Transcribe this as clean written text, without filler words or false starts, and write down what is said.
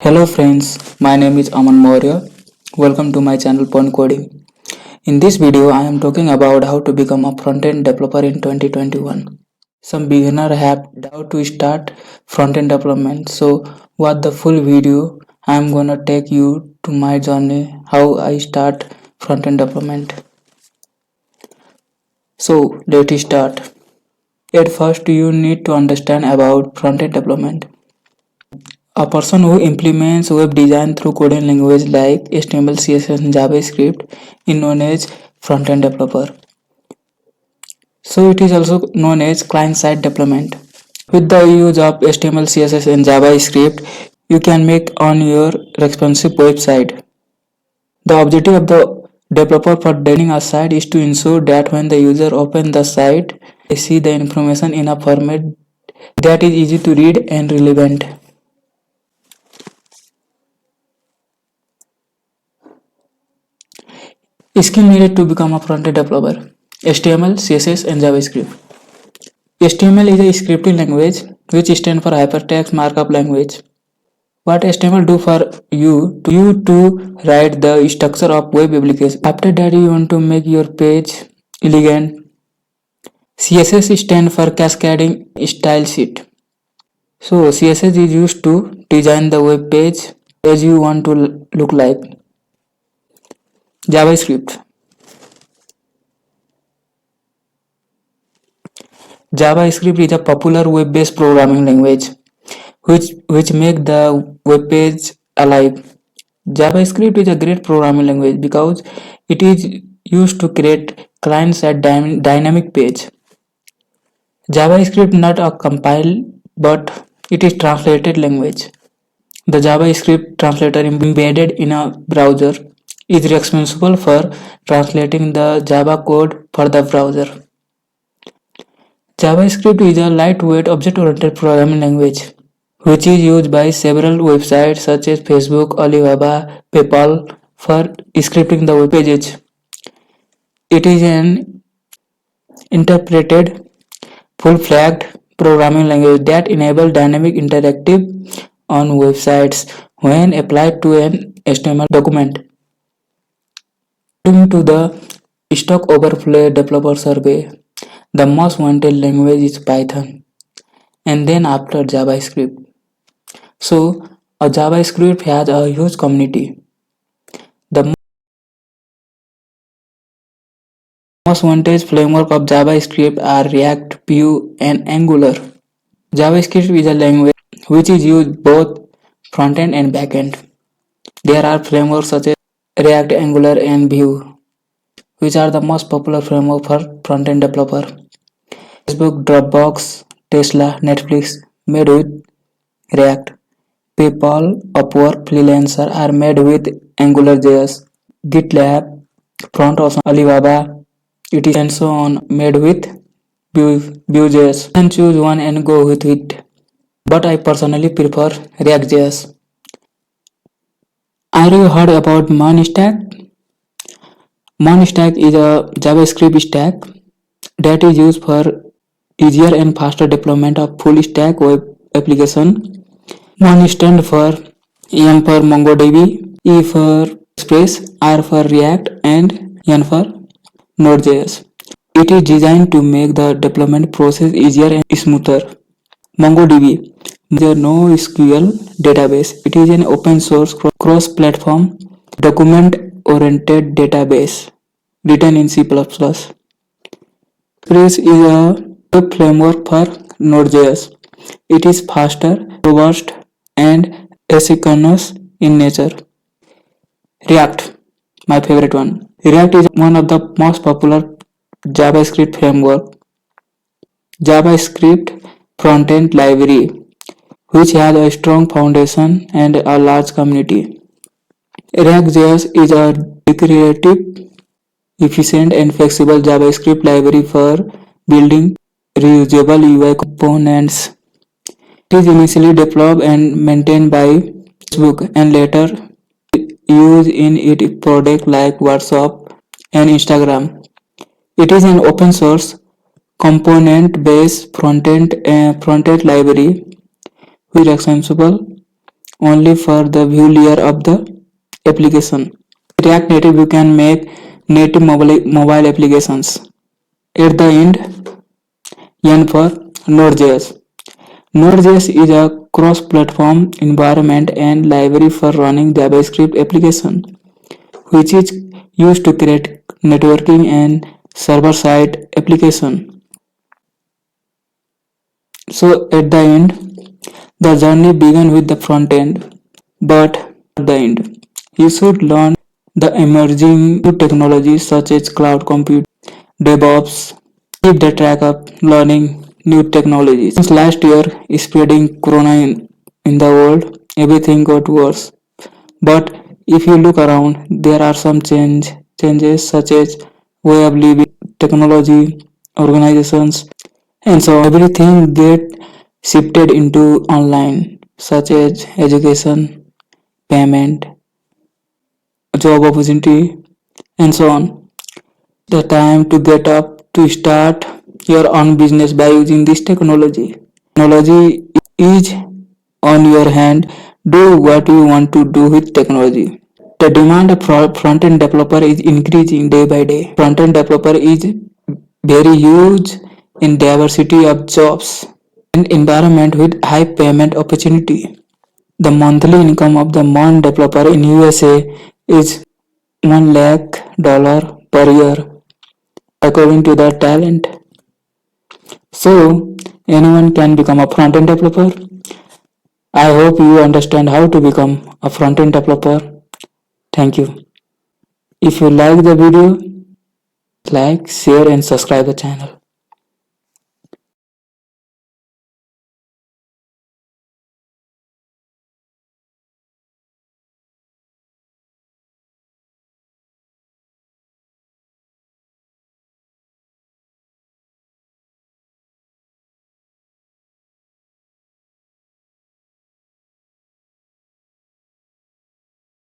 Hello friends, my name is Aman Maurya. Welcome to my channel Pon Coding. In this video, I am talking about how to become a front-end developer in 2021. Some beginner have doubt to start front-end development. So, watch the full video. I am gonna take you to my journey how I start front-end development. So, let's start. At first, you need to understand about front-end development. A person who implements web design through coding language like HTML, CSS, and JavaScript is known as front-end developer. So it is also known as client-side development. With the use of HTML, CSS, and JavaScript, you can make on your responsive website. The objective of the developer for designing a site is to ensure that when the user opens the site, they see the information in a format that is easy to read and relevant. Skill needed to become a front-end developer: HTML, CSS, and JavaScript. HTML is a scripting language which stands for Hypertext Markup Language. What HTML do for you to write the structure of web application. After that, you want to make your page elegant. CSS stands for Cascading Style Sheet. So CSS is used to design the web page as you want to look like. JavaScript. JavaScript is a popular web-based programming language which make the web page alive. JavaScript is a great programming language because it is used to create client-side dynamic page. JavaScript not a compile but it is translated language. The JavaScript translator embedded in a browser is responsible for translating the Java code for the browser. JavaScript is a lightweight object-oriented programming language which is used by several websites such as Facebook, Alibaba, PayPal for scripting the web pages. It is an interpreted, full-flagged programming language that enables dynamic interactive on websites when applied to an HTML document. According to the Stack Overflow Developer Survey, the most wanted language is Python, and then after JavaScript. So, a JavaScript has a huge community. The most wanted framework of JavaScript are React, Vue, and Angular. JavaScript is a language which is used both front-end and back-end. There are frameworks such as React, Angular, and Vue, which are the most popular framework for front-end developer. Facebook, Dropbox, Tesla, Netflix made with React. PayPal, Upwork, Freelancer are made with AngularJS. GitLab, FrontOcean, Alibaba, it is and so on made with Vue.js. You can choose one and go with it, but I personally prefer React.js. Have you heard about MoonStack? MoonStack is a JavaScript stack that is used for easier and faster deployment of full stack web application. Mon stands for M for MongoDB, E for Express, R for React, and N for Node.js. It is designed to make the deployment process easier and smoother. MongoDB is a NoSQL database. It is an open source cross-platform document-oriented database written in C++. Express is a web framework for Node.js. It is faster, robust, and asynchronous in nature. React, my favorite one. React is one of the most popular JavaScript framework. JavaScript front-end library, which has a strong foundation and a large community. React.js is a declarative, efficient, and flexible JavaScript library for building reusable UI components. It is initially developed and maintained by Facebook and later used in its products like WhatsApp and Instagram. It is an open source component-based front-end library which is extensible only for the view layer of the application. React Native you can make native mobile applications. At the end, N for Node.js. Node.js is a cross-platform environment and library for running JavaScript application, which is used to create networking and server-side application. So at the end, the journey begins with the front end, but at the end, you should learn the emerging new technologies such as cloud computing, DevOps. Keep the track of learning new technologies. Since last year, spreading corona in the world, everything got worse. But if you look around, there are some changes such as way of living, technology, organizations, and so everything get shifted into online, such as education, payment, job opportunity, and so on. The time to get up to start your own business by using this technology. Technology is on your hand. Do what you want to do with technology. The demand of front-end developer is increasing day by day. Front-end developer is very huge in diversity of jobs and environment with high payment opportunity. The monthly income of the non developer in USA is $1 lakh per year according to the talent. So anyone can become a front-end developer. I hope you understand how to become a front-end developer. Thank you. If you like the video, like, share and subscribe the channel.